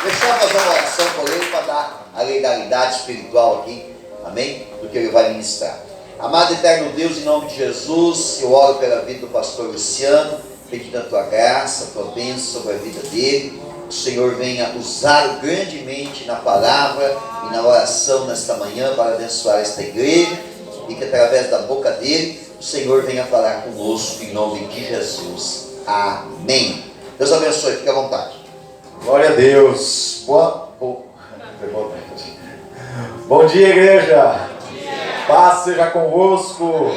Deixa eu fazer uma oração por ele para dar a legalidade espiritual aqui, amém? Do que ele vai ministrar. Amado eterno Deus, em nome de Jesus, eu oro pela vida do pastor Luciano, pedindo a tua graça, a tua bênção sobre a vida dele. O Senhor venha usá-lo grandemente na palavra e na oração nesta manhã para abençoar esta igreja e que através da boca dele o Senhor venha falar conosco em nome de Jesus. Amém. Deus abençoe, fique à vontade. Glória a Deus. Bom dia, igreja. Bom dia. Paz seja convosco.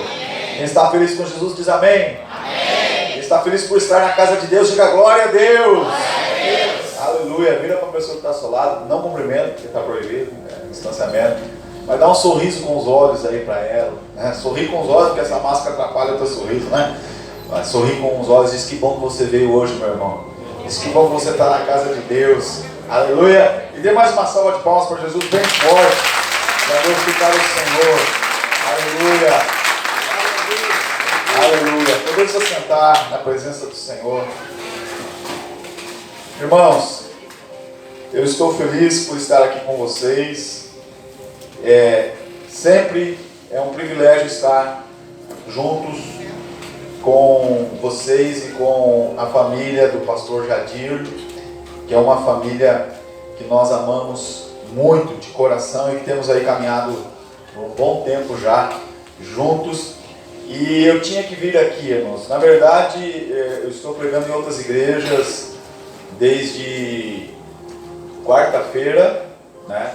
Quem está feliz com Jesus diz amém. Amém. Quem está feliz por estar na casa de Deus, diga glória a Deus. Glória a Deus. Aleluia. Vira para a pessoa que está ao seu lado, não cumprimento, porque está proibido, distanciamento. Mas dá um sorriso com os olhos aí para ela. Né? Sorri com os olhos, porque essa máscara atrapalha o teu sorriso, né? Mas sorri com os olhos, diz que bom que você veio hoje, meu irmão. Diz que bom que você está na casa de Deus. Aleluia. E dê mais uma salva de palmas para Jesus bem forte. Para glorificar o Senhor. Aleluia. Aleluia. Podemos se sentar na presença do Senhor. Irmãos, eu estou feliz por estar aqui com vocês. Sempre é um privilégio estar juntos com vocês e com a família do pastor Jadir, que é uma família que nós amamos muito de coração e que temos aí caminhado por um bom tempo já juntos. E eu tinha que vir aqui, irmãos. Na verdade, eu estou pregando em outras igrejas desde quarta-feira, né?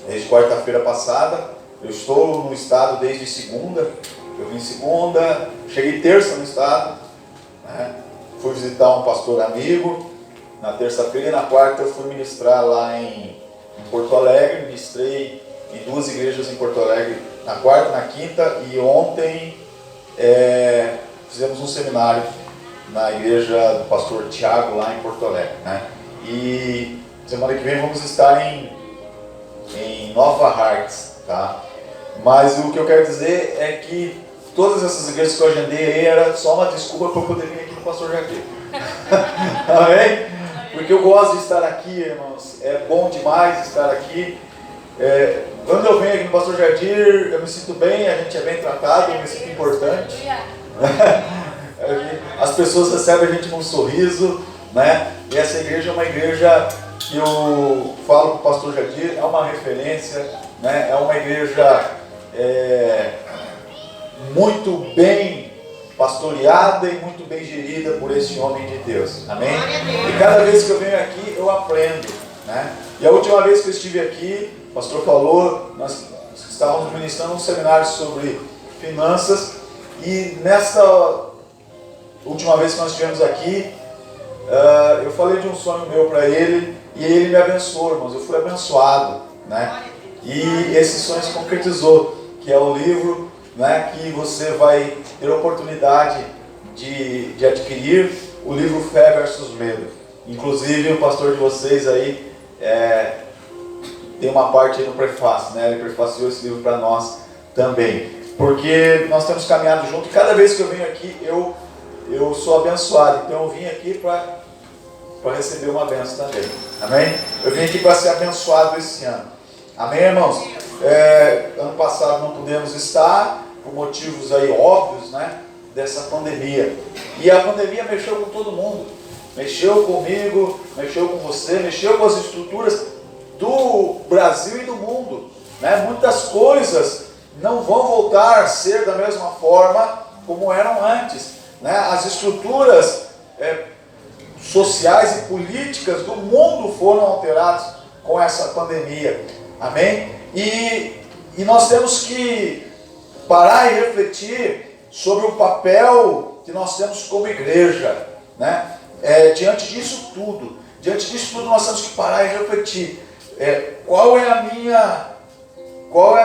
Desde quarta-feira passada. Eu estou no estado desde segunda. Eu vim segunda, cheguei terça no estado, né? Fui visitar um pastor amigo na terça-feira e na quarta eu fui ministrar lá em Porto Alegre. Ministrei em 2 igrejas em Porto Alegre na quarta, na quinta, e ontem fizemos um seminário na igreja do pastor Tiago lá em Porto Alegre, né? E semana que vem vamos estar em Nova Hartz, tá? Mas o que eu quero dizer é que todas essas igrejas que eu agendei aí era só uma desculpa para eu poder vir aqui no pastor Jadir. Amém? Porque eu gosto de estar aqui, irmãos. É bom demais estar aqui. Quando eu venho aqui no pastor Jadir, eu me sinto bem, a gente é bem tratado, eu me sinto importante. As pessoas recebem a gente com um sorriso, né? E essa igreja é uma igreja que eu falo para o pastor Jadir, é uma referência, né? É uma igreja muito bem pastoreada e muito bem gerida por esse homem de Deus, amém? E cada vez que eu venho aqui eu aprendo, né? E a última vez que eu estive aqui, o pastor falou, nós estávamos ministrando um seminário sobre finanças, e nessa última vez que nós estivemos aqui, eu falei de um sonho meu para ele, e ele me abençoou, irmãos. Eu fui abençoado, né? E esse sonho se concretizou, que é o livro, né, que você vai ter a oportunidade de adquirir, o livro Fé versus Medo. Inclusive o pastor de vocês aí tem uma parte aí no prefácio, né? Ele prefaciou esse livro para nós também, porque nós temos caminhado junto, e cada vez que eu venho aqui eu sou abençoado. Então eu vim aqui para receber uma bênção também, amém? Eu vim aqui para ser abençoado esse ano, amém, irmãos? Ano passado não pudemos estar por motivos aí óbvios, né, dessa pandemia, e a pandemia mexeu com todo mundo, mexeu comigo, mexeu com você, mexeu com as estruturas do Brasil e do mundo, né? Muitas coisas não vão voltar a ser da mesma forma como eram antes, né? As estruturas sociais e políticas do mundo foram alteradas com essa pandemia, amém? E nós temos que parar e refletir sobre o papel que nós temos como igreja, né? Diante disso tudo nós temos que parar e refletir. Qual é a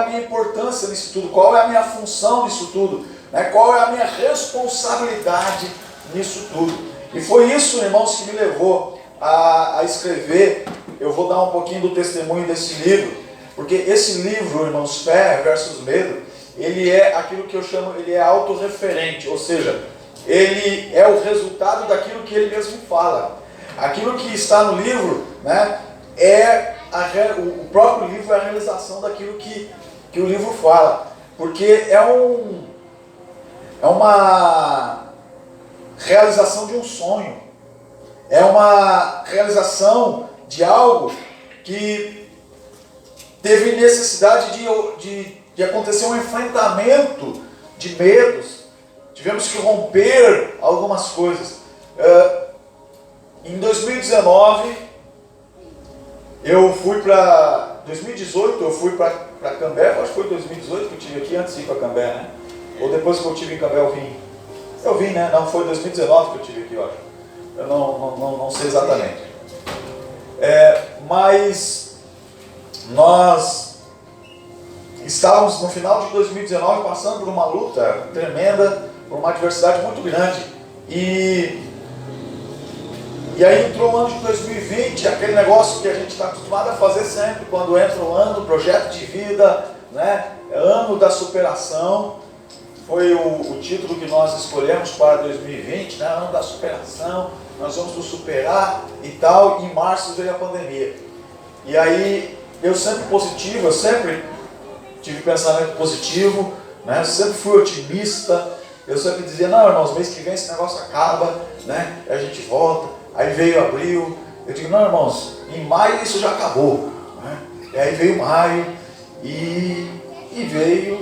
minha importância nisso tudo? Qual é a minha função nisso tudo? Né? Qual é a minha responsabilidade nisso tudo? E foi isso, irmãos, que me levou a escrever. Eu vou dar um pouquinho do testemunho desse livro, porque esse livro, irmãos, Fé versus Medo, ele é aquilo que eu chamo, ele é autorreferente, ou seja, ele é o resultado daquilo que ele mesmo fala. Aquilo que está no livro, né, o próprio livro é a realização daquilo que o livro fala. Porque é uma realização de um sonho. É uma realização de algo que teve necessidade de acontecer um enfrentamento de medos. Tivemos que romper algumas coisas. Em 2019, eu fui para... 2018 eu fui para Cambé, acho que foi 2018 que eu estive aqui, antes de ir para Cambé, né? Ou depois que eu estive em Cambé eu vim. Eu vim, né? Não, foi 2019 que eu estive aqui, eu acho. Eu não sei exatamente. Mas nós estávamos no final de 2019 passando por uma luta tremenda, por uma adversidade muito grande. E aí entrou o ano de 2020, aquele negócio que a gente está acostumado a fazer sempre, quando entra o ano, projeto de vida, né? Ano da superação. Foi o título que nós escolhemos para 2020, né? Ano da superação, nós vamos nos superar e tal. E em março veio a pandemia. E aí, eu sempre positivo, eu sempre tive pensamento positivo, né? Eu sempre fui otimista, eu sempre dizia, não, irmãos, mês que vem esse negócio acaba, né? A gente volta. Aí veio abril, eu digo, não, irmãos, em maio isso já acabou, né? E aí veio maio, e veio,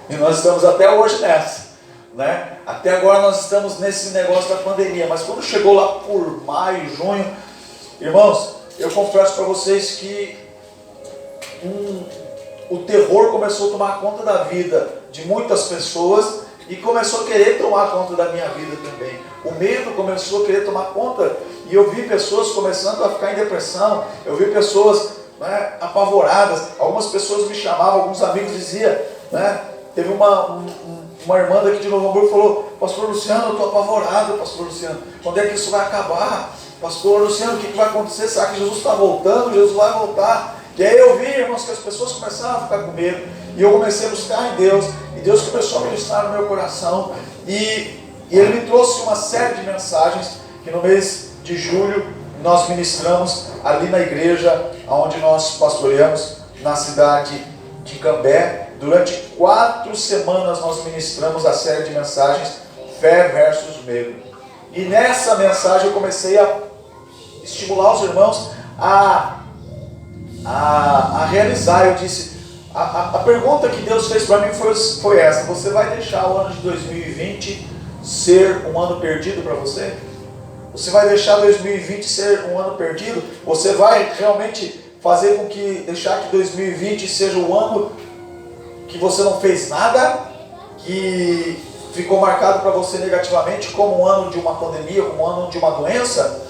e nós estamos até hoje nessa, né? Até agora nós estamos nesse negócio da pandemia, mas quando chegou lá por maio, junho, irmãos, eu confesso para vocês que o terror começou a tomar conta da vida de muitas pessoas e começou a querer tomar conta da minha vida também. O medo começou a querer tomar conta e eu vi pessoas começando a ficar em depressão, eu vi pessoas, né, apavoradas. Algumas pessoas me chamavam, alguns amigos diziam, né? Teve uma irmã daqui de Novo Hamburgo que falou, pastor Luciano, eu estou apavorado, pastor Luciano, quando é que isso vai acabar? Pastor Luciano, o que vai acontecer? Será que Jesus está voltando? Jesus vai voltar? E aí eu vi, irmãos, que as pessoas começaram a ficar com medo, e eu comecei a buscar em Deus, e Deus começou a ministrar no meu coração, e Ele me trouxe uma série de mensagens, que no mês de julho nós ministramos ali na igreja, onde nós pastoreamos, na cidade de Cambé. Durante 4 semanas nós ministramos a série de mensagens, Fé versus Medo. E nessa mensagem eu comecei a estimular os irmãos a realizar. Eu disse, a pergunta que Deus fez para mim foi essa: você vai deixar o ano de 2020 ser um ano perdido para você? Você vai deixar 2020 ser um ano perdido? Você vai realmente fazer com que, deixar que 2020 seja o ano que você não fez nada, que ficou marcado para você negativamente como um ano de uma pandemia, como um ano de uma doença?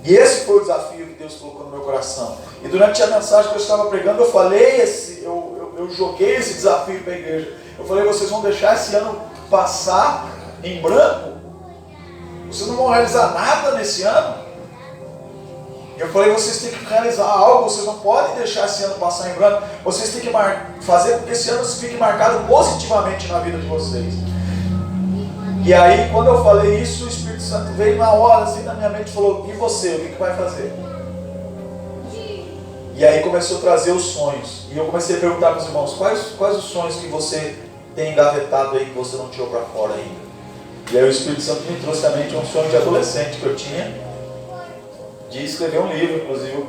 E esse foi o desafio que Deus colocou no meu coração. E durante a mensagem que eu estava pregando, eu falei, eu joguei esse desafio para a igreja. Eu falei, vocês vão deixar esse ano passar em branco? Vocês não vão realizar nada nesse ano? E eu falei, vocês têm que realizar algo, vocês não podem deixar esse ano passar em branco. Vocês têm que fazer com que esse ano fique marcado positivamente na vida de vocês. E aí, quando eu falei isso, o Espírito Santo veio na hora, assim, na minha mente e falou, e você, o que vai fazer? E aí começou a trazer os sonhos. E eu comecei a perguntar para os irmãos, quais os sonhos que você tem engavetado aí, que você não tirou para fora ainda? E aí o Espírito Santo me trouxe também um sonho de adolescente que eu tinha, de escrever um livro. Inclusive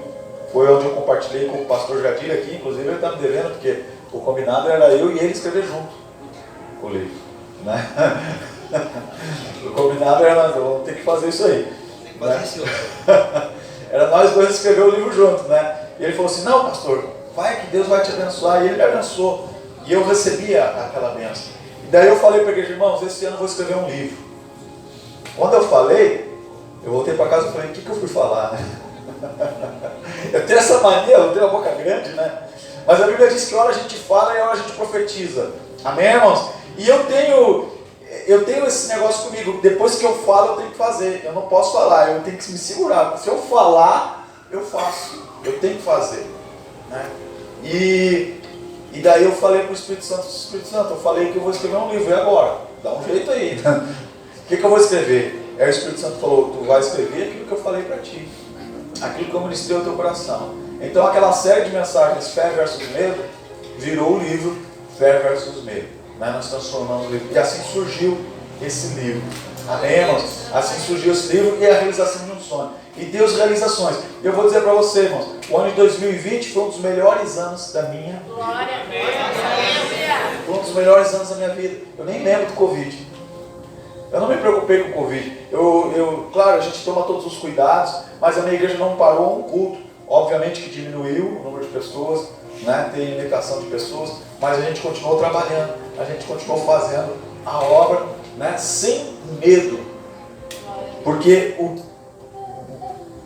foi onde eu compartilhei com o pastor Jadir aqui. Inclusive ele está me devendo, porque o combinado era eu e ele escrever junto o livro, né? O combinado era nós, vamos ter que fazer isso aí, né? Era nós dois escrever o livro junto, né? E ele falou assim, não, pastor, vai que Deus vai te abençoar. E ele me abençoou, e eu recebi aquela bênção. E daí eu falei para a igreja, irmãos, esse ano eu vou escrever um livro. Quando eu falei, eu voltei para casa e falei, o que eu fui falar, né? Eu tenho essa mania, eu tenho a boca grande, né? Mas a Bíblia diz que hora a gente fala e hora a gente profetiza. Amém, irmãos? E eu tenho esse negócio comigo, depois que eu falo eu tenho que fazer. Eu não posso falar, eu tenho que me segurar. Se eu falar, eu faço. Eu tenho que fazer, né? E daí eu falei para o Espírito Santo, eu falei que eu vou escrever um livro, e agora? Dá um jeito aí. O que eu vou escrever? Aí o Espírito Santo falou, tu vai escrever aquilo que eu falei para ti. aquilo que eu ministrei ao teu coração. Então aquela série de mensagens, Fé versus Medo, virou o livro Fé versus Medo. Nós transformamos o livro. E assim surgiu esse livro. Amém, irmãos? Assim surgiu esse livro e a realização de um sonho. E Deus realiza sonhos. E eu vou dizer para você, irmãos, o ano de 2020 foi um dos melhores anos da minha vida. Foi um dos melhores anos da minha vida. Eu nem lembro do Covid. Eu não me preocupei com o Covid. Claro, a gente toma todos os cuidados, mas a minha igreja não parou um culto. Obviamente que diminuiu o número de pessoas, né? Tem limitação de pessoas, mas a gente continuou trabalhando, a gente continuou fazendo a obra, né? Sem medo. Porque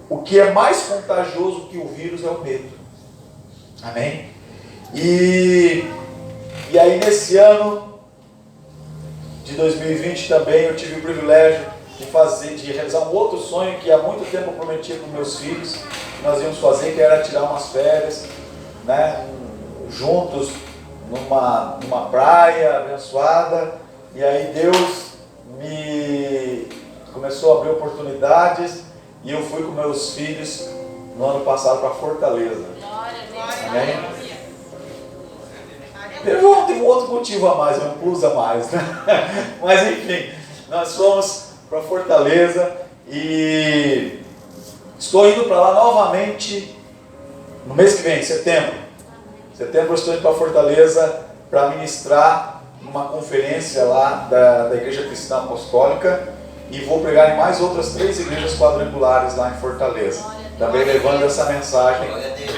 o que é mais contagioso que o vírus é o medo. Amém? E aí nesse ano de 2020 também eu tive o privilégio de realizar um outro sonho que há muito tempo eu prometia com meus filhos, que nós íamos fazer, que era tirar umas férias, né, juntos numa praia abençoada. E aí Deus me começou a abrir oportunidades e eu fui com meus filhos no ano passado para Fortaleza. Amém? Teve um outro motivo a mais, um plus a mais, né? Mas enfim, nós fomos para Fortaleza e estou indo para lá novamente no mês que vem, setembro. Setembro eu estou indo para Fortaleza para ministrar numa conferência lá da Igreja Cristã Apostólica e vou pregar em mais outras 3 igrejas quadrangulares lá em Fortaleza, também levando essa mensagem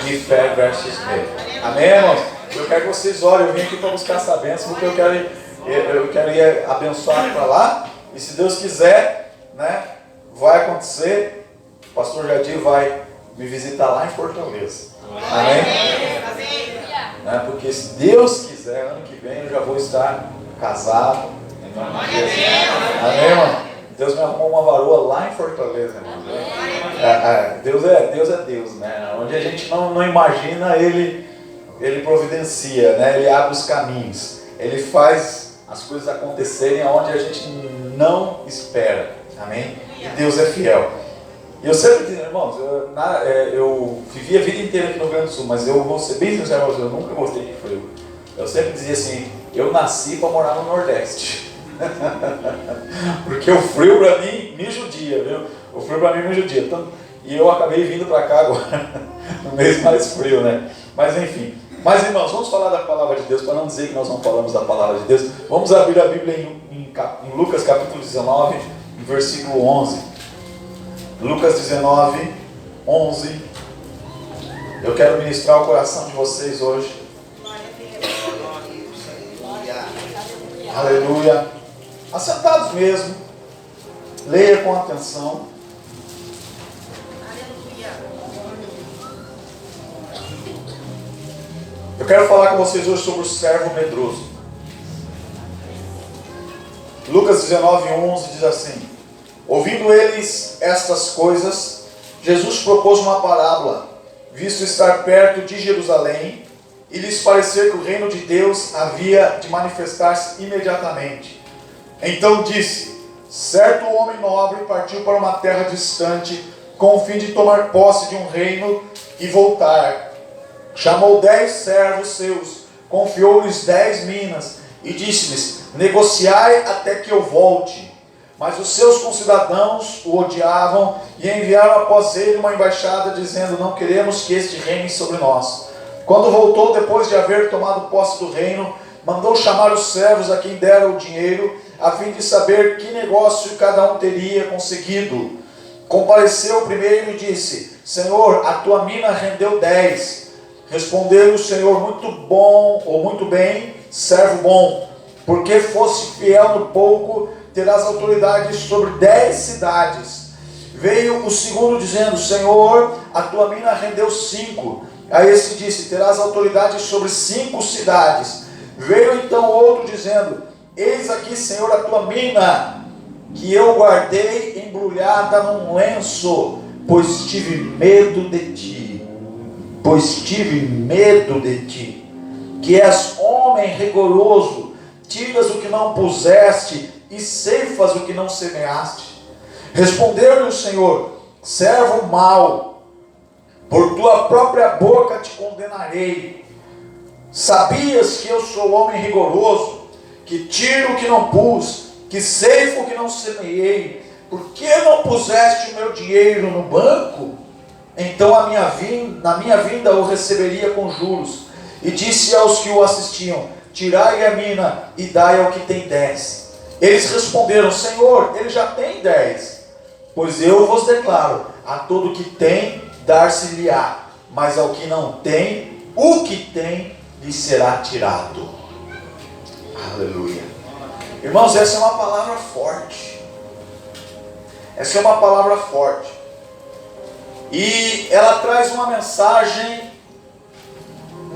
de fé versus medo. Amém, irmãos? Eu quero que vocês orem. Eu vim aqui para buscar essa bênção, porque eu quero ir abençoado para lá. E se Deus quiser, né, vai acontecer. O pastor Jadir vai me visitar lá em Fortaleza. Amém? Né, porque se Deus quiser, ano que vem eu já vou estar casado. Em nome de Jesus. Amém, irmão? Deus me arrumou uma varoa lá em Fortaleza, irmão. Deus é Deus, né? Onde a gente não imagina, Ele providencia, né? Ele abre os caminhos, Ele faz as coisas acontecerem onde a gente não espera, amém? E Deus é fiel. E eu sempre digo, irmãos, eu vivi a vida inteira aqui no Rio Grande do Sul, mas eu vou ser bem sincero, eu nunca gostei de frio. Eu sempre dizia assim, eu nasci para morar no Nordeste. Porque o frio para mim me judia, viu? O frio para mim me judia. Então, e eu acabei vindo para cá agora, no mês mais frio, né? Mas enfim. Mas irmãos, vamos falar da palavra de Deus, para não dizer que nós não falamos da palavra de Deus. Vamos abrir a Bíblia em Lucas capítulo 19, versículo 11. Lucas 19, 11. Eu quero ministrar o coração de vocês hoje. Aleluia. Assentados mesmo. Leia com atenção. Eu quero falar com vocês hoje sobre o servo medroso. Lucas 19, 11 diz assim: ouvindo eles estas coisas, Jesus propôs uma parábola, visto estar perto de Jerusalém, e lhes parecer que o reino de Deus havia de manifestar-se imediatamente. Então disse: certo homem nobre partiu para uma terra distante, com o fim de tomar posse de um reino e voltar. Chamou 10 servos seus, confiou-lhes 10 minas, e disse-lhes: negociai até que eu volte. Mas os seus concidadãos o odiavam e enviaram após ele uma embaixada, dizendo: não queremos que este reine sobre nós. Quando voltou, depois de haver tomado posse do reino, mandou chamar os servos a quem dera o dinheiro, a fim de saber que negócio cada um teria conseguido. Compareceu o primeiro e disse: Senhor, a tua mina rendeu 10. Respondeu o Senhor: muito bom, ou muito bem, servo bom, porque fosse fiel no pouco, terás autoridade sobre 10 cidades. Veio o segundo dizendo: Senhor, a tua mina rendeu 5. A esse disse: terás autoridade sobre 5 cidades. Veio então outro dizendo: eis aqui, Senhor, a tua mina, que eu guardei embrulhada num lenço, pois tive medo de ti. Pois tive medo de ti, que és homem rigoroso, tiras o que não puseste e ceifas o que não semeaste. Respondeu-lhe o Senhor: servo mau, por tua própria boca te condenarei. Sabias que eu sou homem rigoroso, que tiro o que não pus, que ceifo o que não semeei. Por que não puseste o meu dinheiro no banco? Então na minha vinda o receberia com juros. E disse aos que o assistiam: tirai a mina e dai ao que tem 10. Eles responderam: Senhor, ele já tem 10. Pois eu vos declaro, a todo que tem, dar-se-lhe-á, mas ao que não tem, o que tem lhe será tirado. Aleluia. Irmãos, essa é uma palavra forte. Essa é uma palavra forte. E ela traz uma mensagem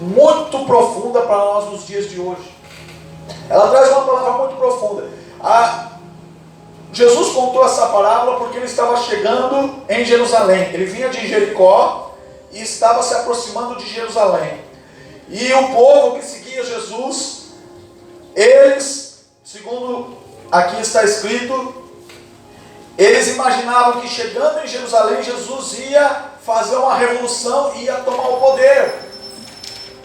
muito profunda para nós nos dias de hoje. Ela traz uma palavra muito profunda. Jesus contou essa parábola porque ele estava chegando em Jerusalém. Ele vinha de Jericó e estava se aproximando de Jerusalém. E o povo que seguia Jesus, eles, segundo aqui está escrito, eles imaginavam que chegando em Jerusalém, Jesus ia fazer uma revolução e ia tomar o poder,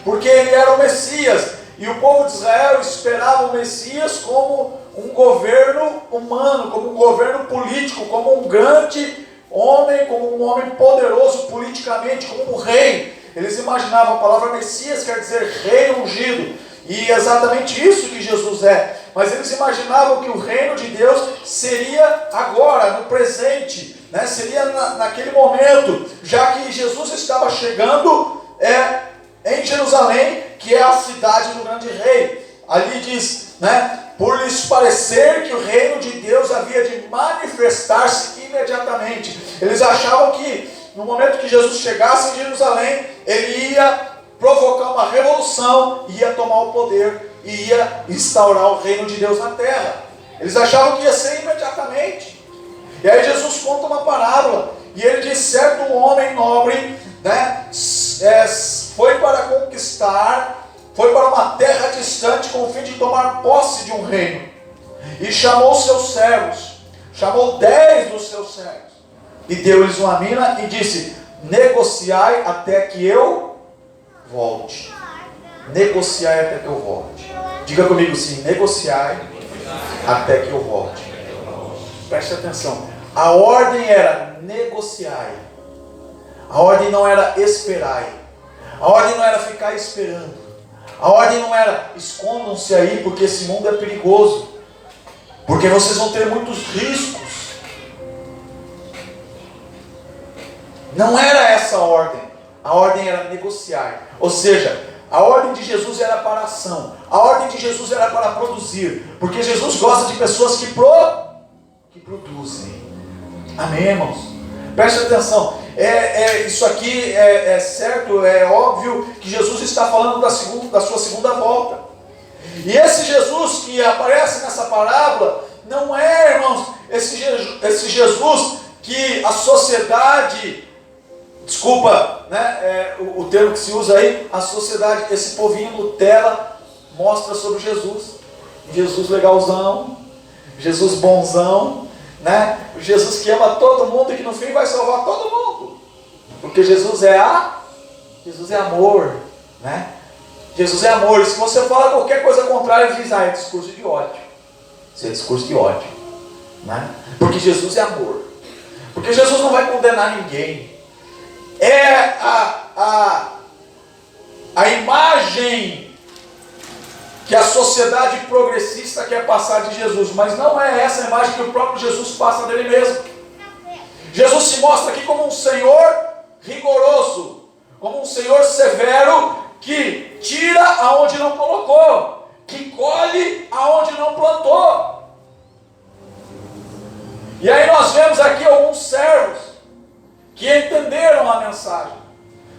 porque ele era o Messias. E o povo de Israel esperava o Messias como um governo humano, como um governo político, como um grande homem, como um homem poderoso politicamente, como um rei. Eles imaginavam, a palavra Messias quer dizer rei ungido, e é exatamente isso que Jesus é. Mas eles imaginavam que o reino de Deus seria agora, no presente, né? Seria naquele momento, já que Jesus estava chegando em Jerusalém, que é a cidade do grande rei. Ali diz, né, por lhes parecer que o reino de Deus havia de manifestar-se imediatamente. Eles achavam que no momento que Jesus chegasse em Jerusalém, ele ia provocar uma revolução, ia tomar o poder, e ia instaurar o reino de Deus na terra. Eles achavam que ia ser imediatamente. E aí Jesus conta uma parábola, e ele diz: certo homem nobre, né, foi para conquistar, foi para uma terra distante com o fim de tomar posse de um reino, e chamou seus servos, chamou 10 dos seus servos, e deu-lhes uma mina e disse: negociai até que eu volte. Negociai até que eu volte. Diga comigo sim: negociai até que eu volte. Preste atenção. A ordem era negociai. A ordem não era esperai. A ordem não era ficar esperando. A ordem não era escondam-se aí porque esse mundo é perigoso, porque vocês vão ter muitos riscos. Não era essa a ordem. A ordem era negociar. Ou seja, a ordem de Jesus era para a ação. A ordem de Jesus era para produzir. Porque Jesus gosta de pessoas que produzem. Amém, irmãos? Preste atenção. Isso aqui é certo, é óbvio que Jesus está falando da sua segunda volta. E esse Jesus que aparece nessa parábola não é, irmãos, esse Jesus que a sociedade... Desculpa, né, o termo que se usa aí, a sociedade, esse povinho Nutella mostra sobre Jesus. Jesus legalzão, Jesus bonzão, né? Jesus que ama todo mundo e que no fim vai salvar todo mundo. Porque Jesus é amor, né? Jesus é amor. E se você fala qualquer coisa contrária, ele diz: é discurso de ódio. Isso é discurso de ódio, né? Porque Jesus é amor. Porque Jesus não vai condenar ninguém. É a imagem que a sociedade progressista quer passar de Jesus, mas não é essa a imagem que o próprio Jesus passa dele mesmo. Jesus se mostra aqui como um Senhor rigoroso, como um Senhor severo, que tira aonde não colocou, que colhe aonde não plantou. E aí nós vemos aqui alguns servos que entenderam a mensagem.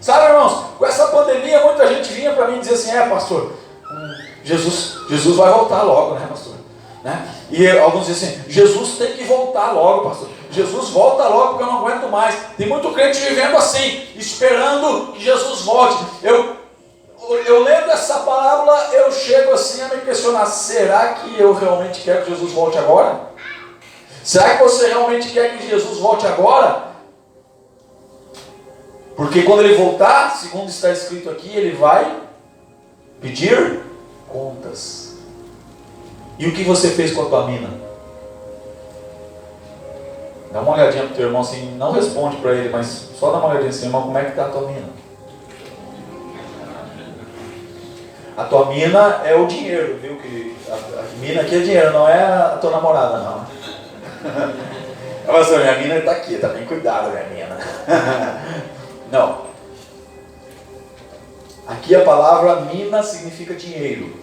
Sabe, irmãos, com essa pandemia muita gente vinha para mim dizer assim: pastor, Jesus vai voltar logo, né, pastor? Né? E alguns dizem assim: Jesus tem que voltar logo, pastor. Jesus volta logo porque eu não aguento mais. Tem muito crente vivendo assim, esperando que Jesus volte. Eu lendo essa parábola, eu chego assim a me questionar: será que eu realmente quero que Jesus volte agora? Será que você realmente quer que Jesus volte agora? Porque quando ele voltar, segundo está escrito aqui, ele vai pedir contas. E o que você fez com a tua mina? Dá uma olhadinha pro teu irmão assim, não responde para ele, mas só dá uma olhadinha assim, irmão, como é que está a tua mina? A tua mina é o dinheiro, viu? Que a mina aqui é dinheiro, não é a tua namorada, não. Pastor, minha mina está aqui, está bem cuidado, minha mina. Não. Aqui a palavra mina significa dinheiro.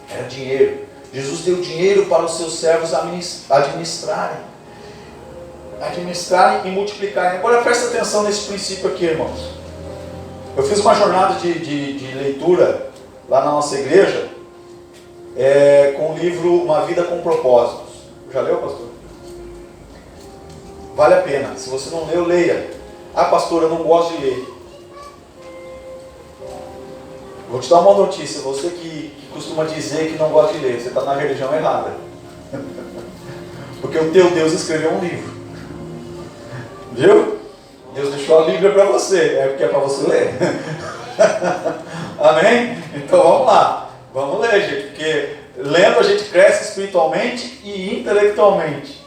Era dinheiro. Jesus deu dinheiro para os seus servos administrarem e multiplicarem. Agora presta atenção nesse princípio aqui, irmãos. Eu fiz uma jornada de leitura lá na nossa igreja, com o livro Uma Vida com Propósitos. Já leu, pastor? Vale a pena. Se você não leu, leia. Ah, pastor, eu não gosto de ler. Vou te dar uma notícia. Você que costuma dizer que não gosta de ler, você está na religião errada. Porque o teu Deus escreveu um livro. Viu? Deus deixou a Bíblia para você. É porque é para você ler. Amém? Então vamos lá. Vamos ler, gente. Porque lendo a gente cresce espiritualmente e intelectualmente.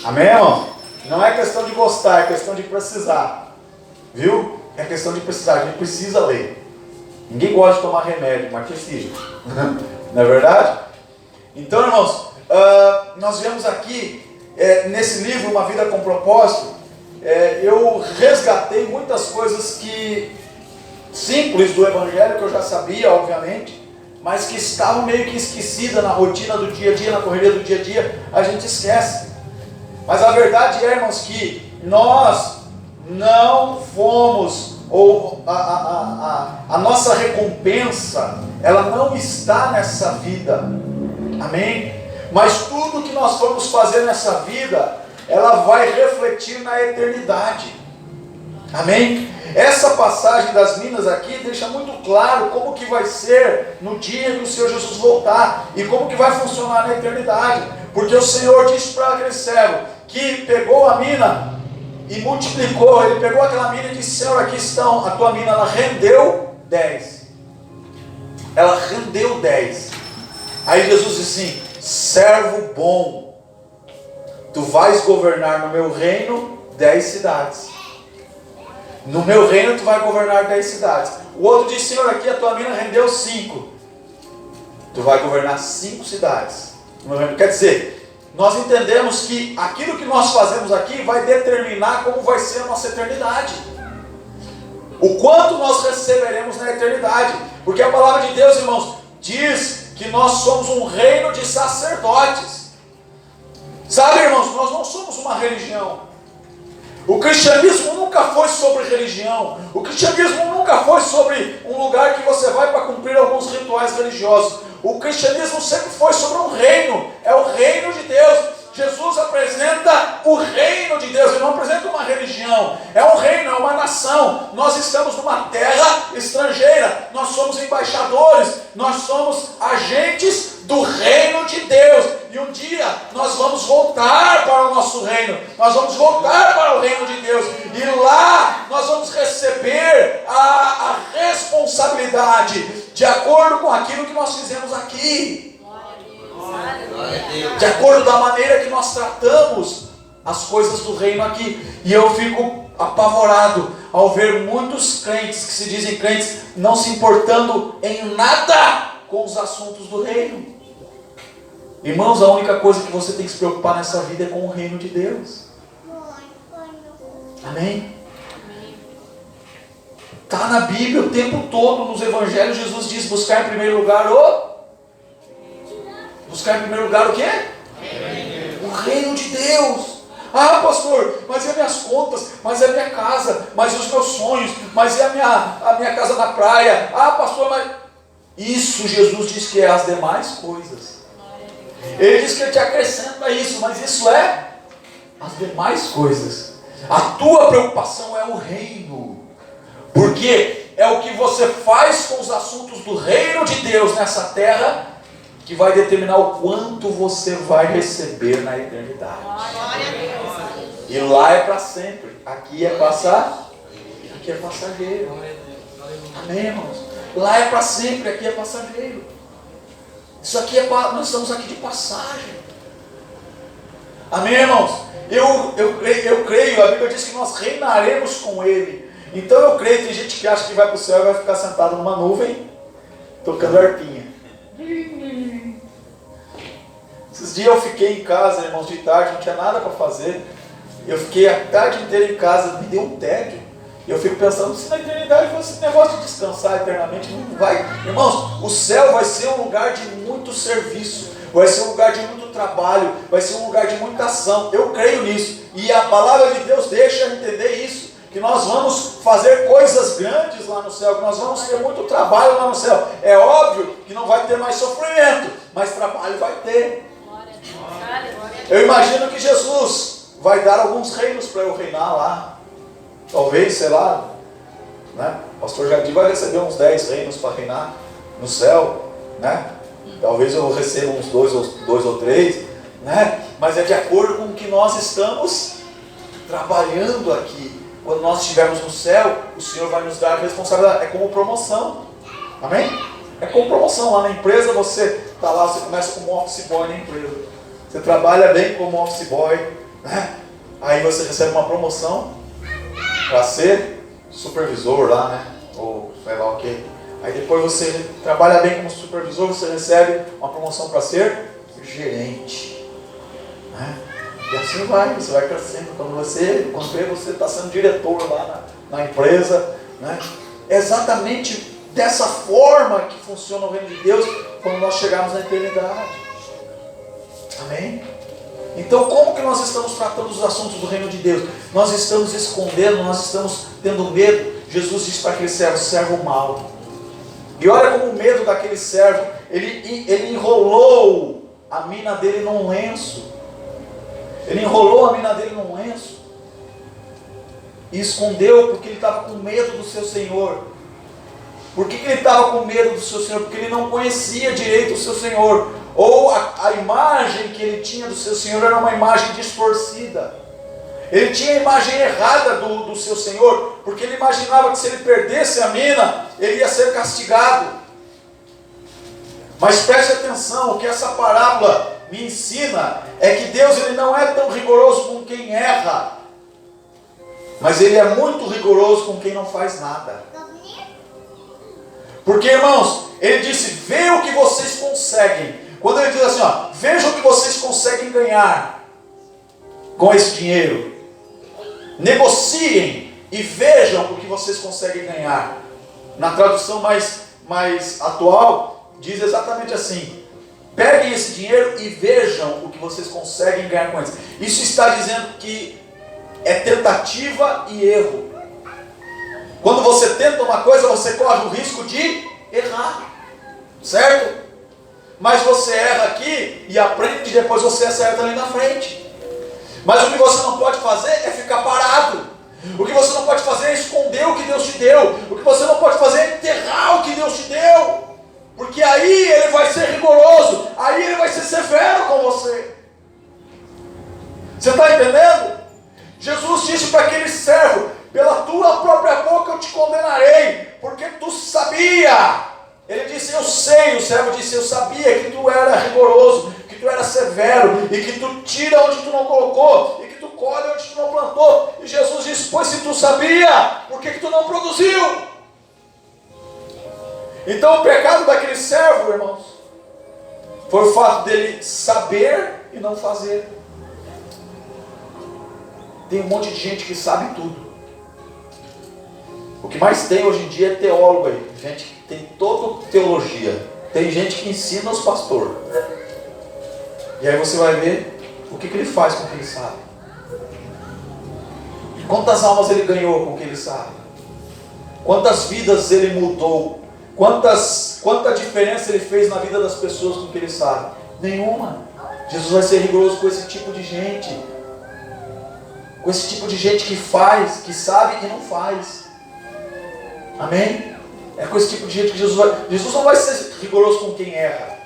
Amém, irmão? Não é questão de gostar, é questão de precisar. Viu? É questão de precisar. A gente precisa ler. Ninguém gosta de tomar remédio, mas precisa. Não é verdade? Então, irmãos, nós vemos aqui, nesse livro, Uma Vida com Propósito, eu resgatei muitas coisas simples do Evangelho, que eu já sabia, obviamente, mas que estavam meio que esquecidas na rotina do dia a dia, na correria do dia a dia, a gente esquece. Mas a verdade é, irmãos, que nós não fomos, ou a nossa recompensa, ela não está nessa vida. Amém? Mas tudo que nós formos fazer nessa vida, ela vai refletir na eternidade. Amém? Essa passagem das minas aqui deixa muito claro como que vai ser no dia que o Senhor Jesus voltar e como que vai funcionar na eternidade. Porque o Senhor disse para aquele servo que pegou a mina e multiplicou. Ele pegou aquela mina e disse: Senhor, aqui estão, a tua mina, ela rendeu 10. Ela rendeu 10. Aí Jesus disse assim: servo bom, tu vais governar no meu reino 10 cidades. No meu reino tu vai governar 10 cidades. O outro disse: Senhor, aqui a tua mina rendeu 5. Tu vai governar 5 cidades. Quer dizer, nós entendemos que aquilo que nós fazemos aqui vai determinar como vai ser a nossa eternidade. O quanto nós receberemos na eternidade. Porque a palavra de Deus, irmãos, diz que nós somos um reino de sacerdotes. Sabe, irmãos, nós não somos uma religião. O cristianismo nunca foi sobre religião. O cristianismo nunca foi sobre um lugar que você vai para cumprir alguns rituais religiosos. O cristianismo sempre foi sobre um reino. É o reino de Deus. Jesus apresenta o reino de Deus. Ele não apresenta uma religião. É um reino, é uma nação. Nós estamos numa terra estrangeira. Nós somos embaixadores. Nós somos agentes do reino de Deus. E um dia nós vamos voltar para o nosso reino. Nós vamos voltar para o reino de Deus. E lá nós vamos receber a responsabilidade de acordo com aquilo que nós fizemos aqui. De acordo da maneira que nós tratamos as coisas do reino aqui. E eu fico apavorado ao ver muitos crentes que se dizem crentes não se importando em nada com os assuntos do reino. Irmãos, a única coisa que você tem que se preocupar nessa vida é com o reino de Deus. Amém? Está na Bíblia o tempo todo, nos evangelhos, Jesus diz: buscar em primeiro lugar o... Buscar em primeiro lugar o quê? O reino de Deus. Ah, pastor, mas e as minhas contas? Mas é a minha casa? Mas e os meus sonhos? Mas e a minha casa na praia? Ah, pastor, mas... Isso Jesus diz que é as demais coisas. Ele diz que ele te acrescenta isso, mas isso é as demais coisas. A tua preocupação é o reino. Porque é o que você faz com os assuntos do reino de Deus nessa terra que vai determinar o quanto você vai receber na eternidade. E lá é para sempre, aqui é passar. aqui é passageiro. Amém, irmãos? Lá é para sempre, aqui é passageiro. Isso aqui nós estamos aqui de passagem. Amém, irmãos? Eu creio, a Bíblia diz que nós reinaremos com Ele. Então eu creio, tem gente que acha que vai para o céu e vai ficar sentado numa nuvem, tocando arpinha. Esses dias eu fiquei em casa, irmãos, de tarde, não tinha nada para fazer. Eu fiquei a tarde inteira em casa, me deu um tédio. E eu fico pensando, se na eternidade fosse esse negócio de descansar eternamente, não vai. Irmãos, o céu vai ser um lugar de muito serviço, vai ser um lugar de muito trabalho, vai ser um lugar de muita ação. Eu creio nisso. E a palavra de Deus deixa entender isso. Que nós vamos fazer coisas grandes lá no céu, que nós vamos ter muito trabalho lá no céu. É óbvio que não vai ter mais sofrimento, mas trabalho vai ter. Eu imagino que Jesus vai dar alguns reinos para eu reinar lá. Talvez, sei lá, né? O pastor Jardim vai receber uns 10 reinos para reinar no céu, né? Talvez eu receba uns dois ou três, né? Mas é de acordo com o que nós estamos trabalhando aqui. Quando nós estivermos no céu, o Senhor vai nos dar a responsabilidade. É como promoção. Amém? É como promoção. Lá na empresa você está lá, você começa como office boy na empresa. Você trabalha bem como office boy, né? Aí você recebe uma promoção para ser supervisor lá, né? Ou sei lá o que. Aí depois você trabalha bem como supervisor, você recebe uma promoção para ser gerente, né? E assim vai, você vai crescendo. Quando vê, você está sendo diretor lá na empresa, né? É exatamente dessa forma que funciona o reino de Deus quando nós chegarmos na eternidade. Amém? Então, como que nós estamos tratando os assuntos do reino de Deus? Nós estamos escondendo, nós estamos tendo medo. Jesus disse para aquele servo mau. E olha como o medo daquele servo, ele enrolou a mina dele num lenço. Ele enrolou a mina dele num lenço e escondeu porque ele estava com medo do seu Senhor. Por que ele estava com medo do seu Senhor? Porque ele não conhecia direito o seu Senhor. Ou a imagem que ele tinha do seu Senhor era uma imagem distorcida. Ele tinha a imagem errada do seu Senhor, porque ele imaginava que se ele perdesse a mina, ele ia ser castigado. Mas preste atenção, o que essa parábola me ensina é que Deus ele não é tão rigoroso com quem erra, mas Ele é muito rigoroso com quem não faz nada. Porque, irmãos, Ele disse, vê o que vocês conseguem. Quando Ele diz assim, ó, veja o que vocês conseguem ganhar com esse dinheiro. Negociem e vejam o que vocês conseguem ganhar. Na tradução mais atual, diz exatamente assim, peguem esse dinheiro e vejam o que vocês conseguem ganhar com isso. Isso está dizendo que é tentativa e erro. Quando você tenta uma coisa, você corre o risco de errar. Certo? Mas você erra aqui e aprende e depois você acerta ali na frente. Mas o que você não pode fazer é ficar parado. O que você não pode fazer é esconder o que Deus te deu. O que você não pode fazer é enterrar o que Deus te deu. Porque aí Ele vai ser rigoroso. Aí Ele vai ser severo com você. Você está entendendo? Jesus disse para aquele servo, pela tua própria boca eu te condenarei, porque tu sabia. Ele disse, eu sei. O servo disse, eu sabia que tu era rigoroso, que tu era severo, e que tu tira onde tu não colocou, e que tu colhe onde tu não plantou. E Jesus disse, pois se tu sabia, por que tu não produziu? Então o pecado daquele servo, irmãos, foi o fato dele saber e não fazer. Tem um monte de gente que sabe tudo. O que mais tem hoje em dia é teólogo aí. Gente que tem toda teologia. Tem gente que ensina os pastores. E aí você vai ver o que ele faz com o que ele sabe. Quantas almas ele ganhou com o que ele sabe? Quantas vidas ele mudou? Quanta diferença ele fez na vida das pessoas com o que ele sabe? Nenhuma. Jesus vai ser rigoroso com esse tipo de gente. Com esse tipo de gente que faz, que sabe e não faz. Amém? É com esse tipo de gente que Jesus não vai ser rigoroso com quem erra.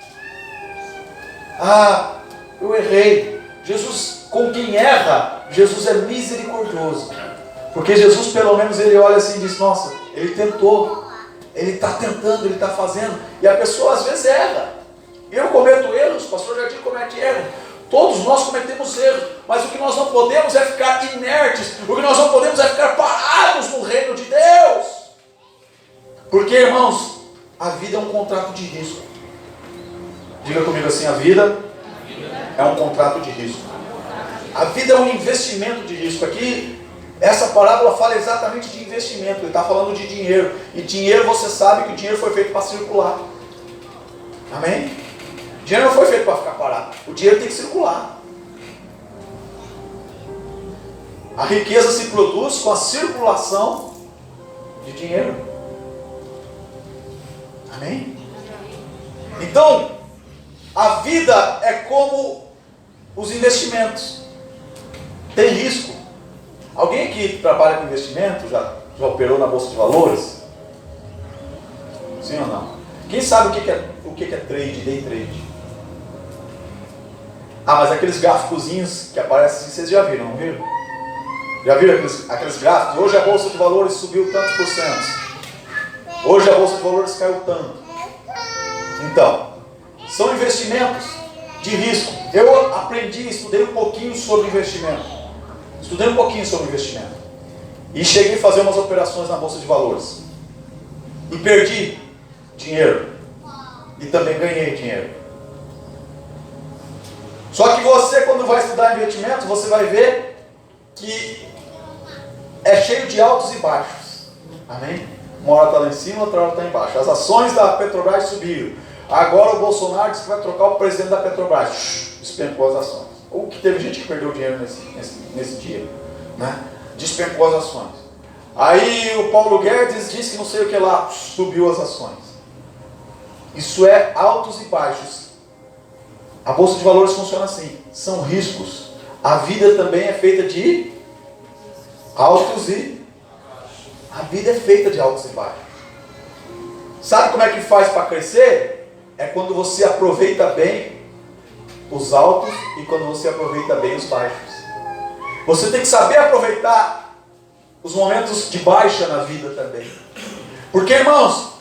Ah, eu errei. Jesus, com quem erra, Jesus é misericordioso. Porque Jesus, pelo menos, ele olha assim e diz: nossa, ele tentou, ele está tentando, ele está fazendo. E a pessoa às vezes erra. Eu cometo erros, o pastor Jardim comete erros. Todos nós cometemos erros. Mas o que nós não podemos é ficar inertes. O que nós não podemos é ficar parados no reino de Deus. Porque, irmãos, a vida é um contrato de risco. Diga comigo assim: a vida é um contrato de risco. A vida é um investimento de risco. Aqui, essa parábola fala exatamente de investimento. Ele está falando de dinheiro. E dinheiro, você sabe que o dinheiro foi feito para circular. Amém? O dinheiro não foi feito para ficar parado. O dinheiro tem que circular. A riqueza se produz com a circulação de dinheiro. Amém? Então, a vida é como os investimentos. Tem risco. Alguém que trabalha com investimento já operou na Bolsa de Valores? Sim ou não? Quem sabe o que é trade, day trade? Ah, mas aqueles gráficozinhos que aparecem, vocês já viram, não viram? Já viram aqueles gráficos? Hoje a Bolsa de Valores subiu tantos por cento. Hoje a Bolsa de Valores caiu tanto. Então, são investimentos de risco. Eu aprendi, estudei um pouquinho sobre investimento. E cheguei a fazer umas operações na Bolsa de Valores. E perdi dinheiro. E também ganhei dinheiro. Só que você, quando vai estudar investimentos, você vai ver que é cheio de altos e baixos. Amém? Uma hora está lá em cima, outra hora está embaixo. As ações da Petrobras subiram. Agora o Bolsonaro disse que vai trocar o presidente da Petrobras. Despencou as ações. Ou que teve gente que perdeu dinheiro nesse dia, né? Despencou as ações. Aí o Paulo Guedes disse que não sei o que lá, subiu as ações. Isso é altos e baixos. A Bolsa de Valores funciona assim, são riscos. A vida também é feita de altos e... A vida é feita de altos e baixos. Sabe como é que faz para crescer? É quando você aproveita bem os altos e quando você aproveita bem os baixos. Você tem que saber aproveitar os momentos de baixa na vida também. Porque, irmãos,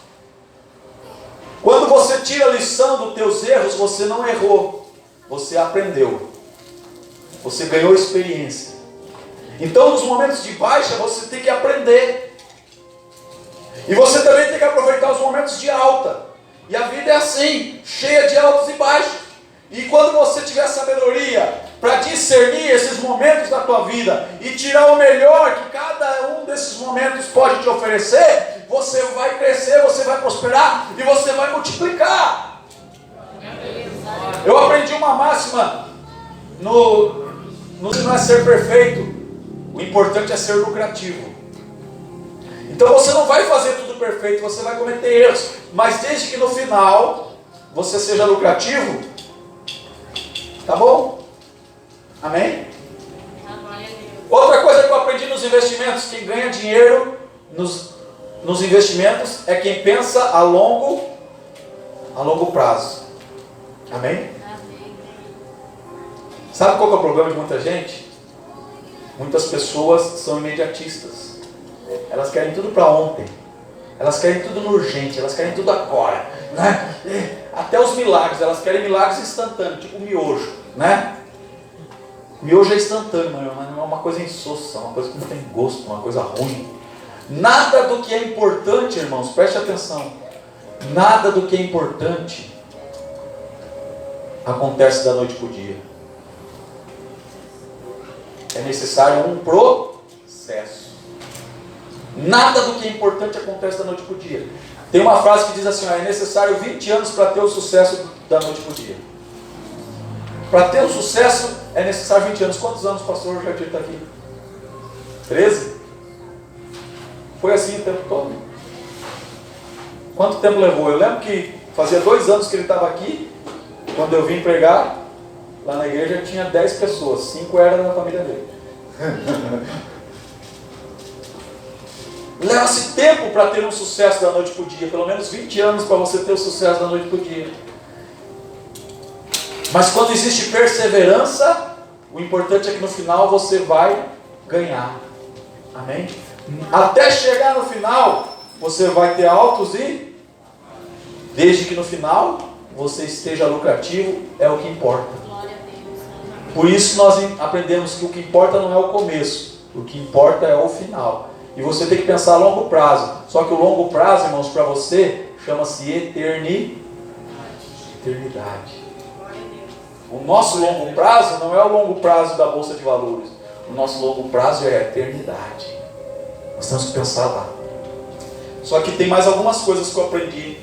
quando você tira a lição dos teus erros, você não errou, você aprendeu, você ganhou experiência. Então, nos momentos de baixa, você tem que aprender. E você também tem que aproveitar os momentos de alta. E a vida é assim, cheia de altos e baixos. E quando você tiver sabedoria para discernir esses momentos da tua vida e tirar o melhor que cada um desses momentos pode te oferecer, você vai crescer, você vai prosperar e você vai multiplicar. Eu aprendi uma máxima no não é ser perfeito, o importante é ser lucrativo. Então você não vai fazer tudo perfeito, você vai cometer erros, mas desde que no final você seja lucrativo, tá bom? Amém? Outra coisa que eu aprendi nos investimentos: quem ganha dinheiro nos investimentos é quem pensa a longo prazo. Amém? Sabe qual que é o problema de muita gente? Muitas pessoas são imediatistas. Elas querem tudo para ontem. Elas querem tudo no urgente. Elas querem tudo agora, né? Até os milagres. Elas querem milagres instantâneos, tipo miojo, né? Miojo é instantâneo, mas não é uma coisa insossa, uma coisa que não tem gosto, uma coisa ruim. Nada do que é importante, irmãos, preste atenção. Nada do que é importante acontece da noite para o dia. É necessário um processo. Nada do que é importante acontece da noite para o dia. Tem uma frase que diz assim: é necessário 20 anos para ter o sucesso da noite para o dia. Para ter o sucesso é necessário 20 anos. Quantos anos o pastor Jardim está aqui? 13? Foi assim o tempo todo. Quanto tempo levou? Eu lembro que fazia 2 anos que ele estava aqui. Quando eu vim pregar lá na igreja, tinha 10 pessoas, 5 eram da família dele. Leva-se tempo para ter um sucesso da noite para o dia. Pelo menos 20 anos para você ter o sucesso da noite para o dia. Mas quando existe perseverança, o importante é que no final você vai ganhar. Amém? Até chegar no final, você vai ter altos e desde que no final você esteja lucrativo, é o que importa. Por isso nós aprendemos que o que importa não é o começo, o que importa é o final. E você tem que pensar a longo prazo. Só que o longo prazo, irmãos, para você, chama-se eternidade. O nosso longo prazo não é o longo prazo da Bolsa de Valores. O nosso longo prazo é a eternidade. Nós temos que pensar lá. Só que tem mais algumas coisas que eu aprendi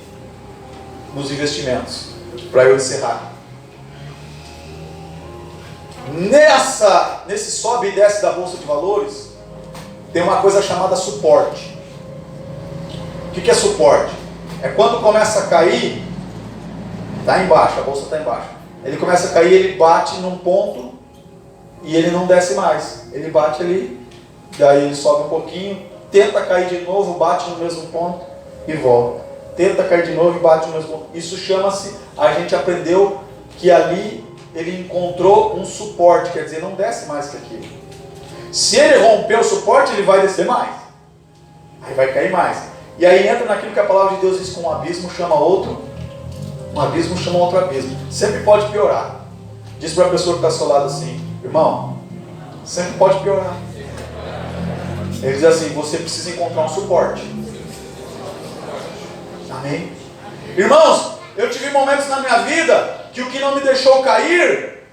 nos investimentos, para eu encerrar. Nesse sobe e desce da Bolsa de Valores, tem uma coisa chamada suporte. O que é suporte? É quando começa a cair, está embaixo, a bolsa está embaixo. Ele começa a cair, ele bate num ponto e ele não desce mais. Ele bate ali, daí ele sobe um pouquinho, tenta cair de novo, bate no mesmo ponto e volta. Tenta cair de novo e bate no mesmo ponto. Isso chama-se, a gente aprendeu que ali ele encontrou um suporte, quer dizer, não desce mais que aquilo. Se ele romper o suporte, ele vai descer mais. Aí vai cair mais. E aí entra naquilo que a palavra de Deus diz, que um abismo chama outro. Um abismo chama outro abismo. Sempre pode piorar. Diz para a pessoa que está ao seu lado assim: irmão, sempre pode piorar. Ele diz assim: você precisa encontrar um suporte. Amém? Irmãos, eu tive momentos na minha vida que o que não me deixou cair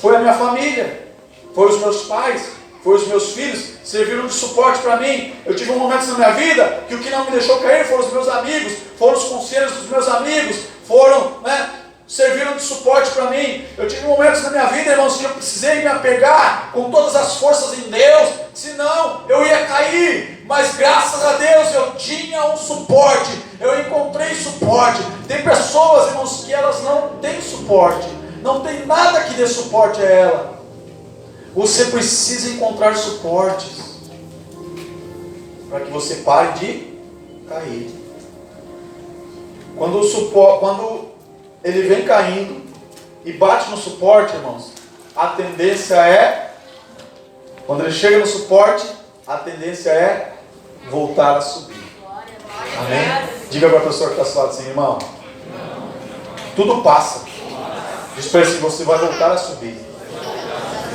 foi a minha família, foi os meus pais, foi os meus filhos, serviram de suporte para mim. Eu tive momentos na minha vida que o que não me deixou cair foram os meus amigos, foram os conselhos dos meus amigos, serviram de suporte para mim. Eu tive momentos na minha vida, irmãos, que eu precisei me apegar com todas as forças em Deus, senão eu ia cair. Mas graças a Deus eu tinha um suporte, eu encontrei suporte. Tem pessoas, irmãos, que elas não têm suporte, não tem nada que dê suporte a ela. Você precisa encontrar suportes para que você pare de cair. Quando ele vem caindo e bate no suporte, irmãos, a tendência é, quando ele chega no suporte, a tendência é voltar a subir. Amém? Diga para a pessoa que está ao seu lado assim: irmão, tudo passa. Diz para ele assim: você vai voltar a subir.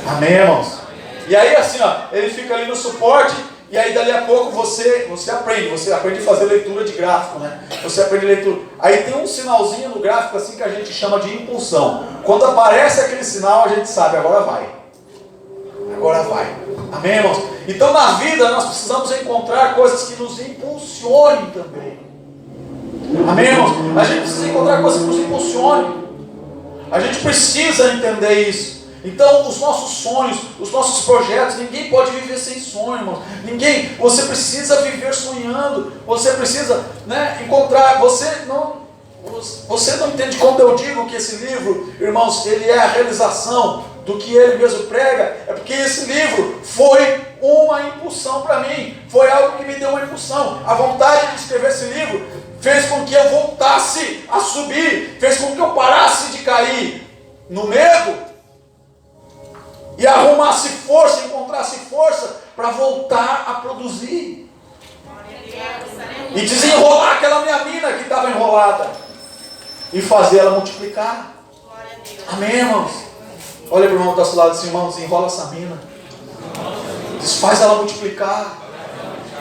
Amém, irmãos? E aí assim, ele fica ali no suporte, e aí dali a pouco você aprende a fazer leitura de gráfico, né? Você aprende leitura. Aí tem um sinalzinho no gráfico assim que a gente chama de impulsão. Quando aparece aquele sinal, a gente sabe, agora vai. Agora vai. Amém, irmãos? Então na vida nós precisamos encontrar coisas que nos impulsionem também. Amém, irmãos? A gente precisa encontrar coisas que nos impulsionem. A gente precisa entender isso. Então os nossos sonhos, os nossos projetos, ninguém pode viver sem sonho, irmãos. Você precisa viver sonhando. Você precisa, encontrar. Você não entende quando eu digo que esse livro, irmãos, ele é a realização do que ele mesmo prega. É porque esse livro foi uma impulsão para mim. Foi algo que me deu uma impulsão. A vontade de escrever esse livro fez com que eu voltasse a subir, fez com que eu parasse de cair no medo e arrumasse força, encontrasse força para voltar a produzir e desenrolar aquela minha mina que estava enrolada e fazer ela multiplicar. Amém, irmãos? Olha para o irmão que está ao seu lado assim: irmão, desenrola essa mina, desfaz ela multiplicar.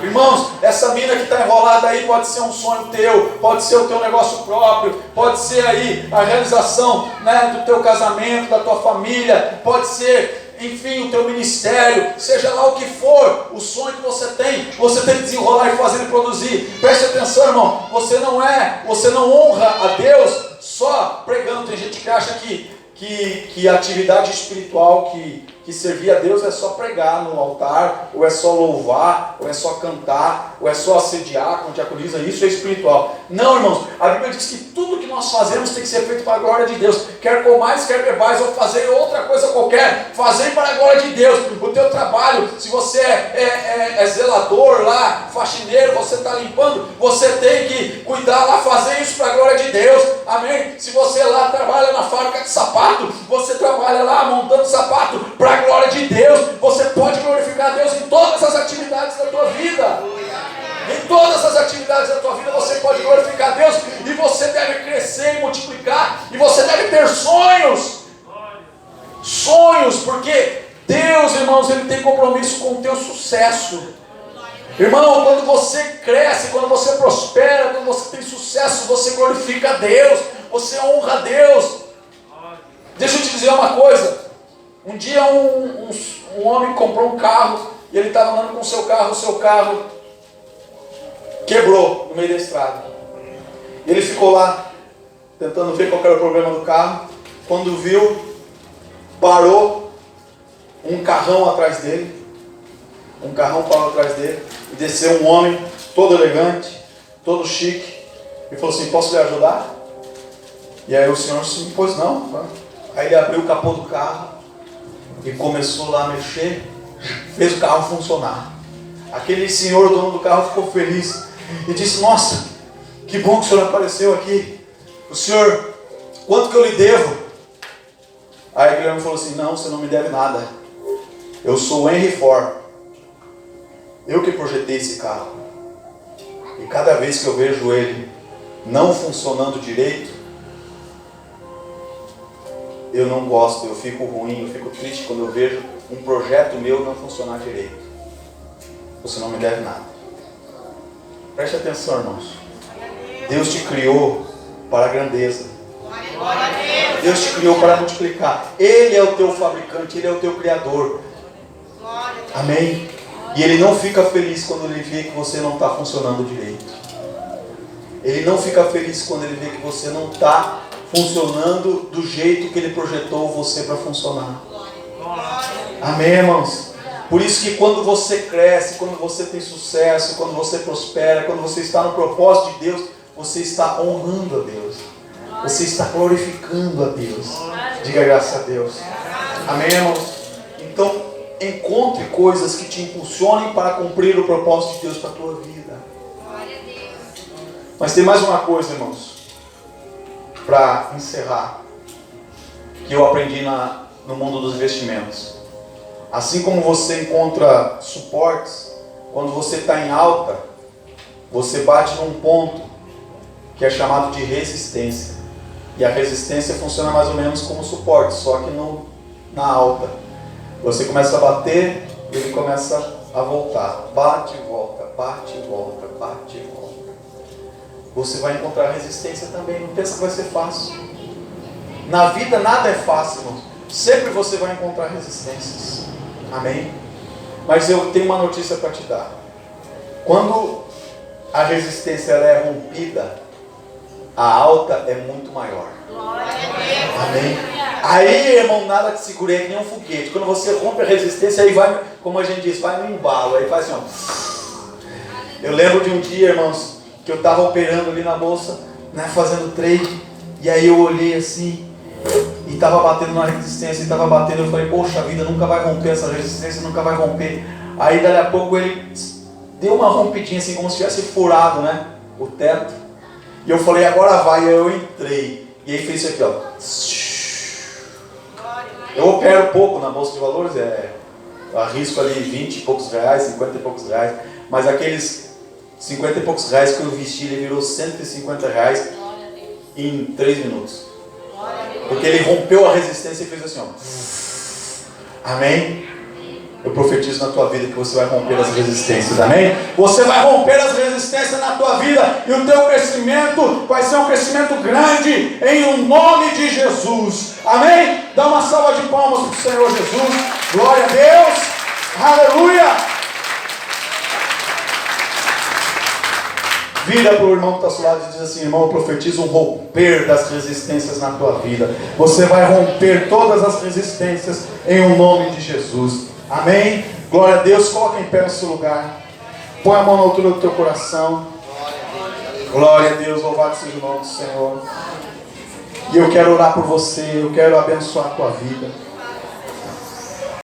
Irmãos, essa mina que está enrolada aí pode ser um sonho teu, pode ser o teu negócio próprio, pode ser aí a realização do teu casamento, da tua família, pode ser, enfim, o teu ministério, seja lá o que for, o sonho que você tem que desenrolar e fazer ele produzir. Preste atenção, irmão, você não honra a Deus só pregando. Tem gente que acha que a atividade espiritual que servir a Deus é só pregar no altar, ou é só louvar, ou é só cantar, ou é só assediar com diaconisa. Isso é espiritual. Não, irmãos, a Bíblia diz que tudo que nós fazemos tem que ser feito para a glória de Deus. Quer comais, quer bebais, ou fazer outra coisa qualquer, fazer para a glória de Deus. O teu trabalho, se você é zelador lá, faxineiro, você está limpando, você tem que cuidar lá, fazer isso para a glória de Deus. Amém? Se você lá trabalha na fábrica de sapato, você trabalha lá montando sapato para a glória de Deus. Você pode glorificar a Deus em todas as atividades Deus ele tem compromisso com o teu sucesso. Irmão, quando você cresce, quando você prospera, quando você tem sucesso, você glorifica a Deus, você honra a Deus. Deixa eu te dizer uma coisa. Um dia um homem comprou um carro e ele estava andando com o seu carro quebrou no meio da estrada. Ele ficou lá tentando ver qual era o problema do carro. Quando viu, parou um carrão atrás dele. Um carrão parou atrás dele e desceu um homem todo elegante, todo chique, e falou assim: posso lhe ajudar? E aí o senhor disse: pois não. Aí ele abriu o capô do carro e começou lá a mexer, fez o carro funcionar. Aquele senhor, dono do carro, ficou feliz e disse: nossa, que bom que o senhor apareceu aqui. O senhor, quanto que eu lhe devo? Aí aquele homem falou assim: não, você não me deve nada. Eu sou o Henry Ford. Eu que projetei esse carro. E cada vez que eu vejo ele não funcionando direito, eu não gosto, eu fico ruim, eu fico triste quando eu vejo um projeto meu não funcionar direito. Você não me deve nada. Preste atenção, irmãos. Deus te criou para a grandeza. Deus te criou para multiplicar. Ele é o teu fabricante, Ele é o teu criador. Amém? E Ele não fica feliz quando Ele vê que você não está funcionando direito. Ele não fica feliz quando Ele vê que você não está funcionando do jeito que Ele projetou você para funcionar. Amém, irmãos? Por isso que quando você cresce, quando você tem sucesso, quando você prospera, quando você está no propósito de Deus, você está honrando a Deus. Você está glorificando a Deus. Diga graças a Deus. Amém, irmãos? Então, encontre coisas que te impulsionem para cumprir o propósito de Deus para a tua vida. Mas tem mais uma coisa, irmãos, para encerrar, que eu aprendi no mundo dos investimentos. Assim como você encontra suportes, quando você está em alta, você bate num ponto que é chamado de resistência. E a resistência funciona mais ou menos como suporte, só que na alta. Você começa a bater e ele começa a voltar. Bate e volta, bate e volta, bate e volta. Você vai encontrar resistência também. Não pensa que vai ser fácil. Na vida nada é fácil, irmãos. Sempre você vai encontrar resistências. Amém? Mas eu tenho uma notícia para te dar. Quando a resistência ela é rompida, a alta é muito maior. Amém? Aí, irmão, nada te segura, é que nem um foguete. Quando você rompe a resistência, aí vai, como a gente diz, vai no embalo. Aí faz assim, ó. Eu lembro de um dia, irmãos, que eu estava operando ali na bolsa, né, fazendo trade. E aí eu olhei assim, e estava batendo na resistência, e estava batendo. Eu falei: poxa vida, nunca vai romper essa resistência, nunca vai romper. Aí dali a pouco ele deu uma rompidinha assim, como se tivesse furado, né, o teto. E eu falei: agora vai. Aí eu entrei. E aí fez isso aqui, ó. Eu opero pouco na bolsa de valores, eu arrisco ali 20 e poucos reais, 50 e poucos reais. Mas aqueles 50 e poucos reais que eu investi, ele virou 150 reais em 3 minutos. Porque ele rompeu a resistência e fez assim, ó. Amém? Eu profetizo na tua vida que você vai romper as resistências, amém? Você vai romper as resistências na tua vida e o teu crescimento vai ser um crescimento grande em um nome de Jesus, amém? Dá uma salva de palmas para o Senhor Jesus, glória a Deus, aleluia! Vira para o irmão que está ao seu lado e diz assim: irmão, eu profetizo um romper das resistências na tua vida. Você vai romper todas as resistências em um nome de Jesus. Amém? Glória a Deus. Coloca em pé no seu lugar. Põe a mão na altura do teu coração. Glória a Deus. Louvado seja o nome do Senhor. E eu quero orar por você. Eu quero abençoar a tua vida.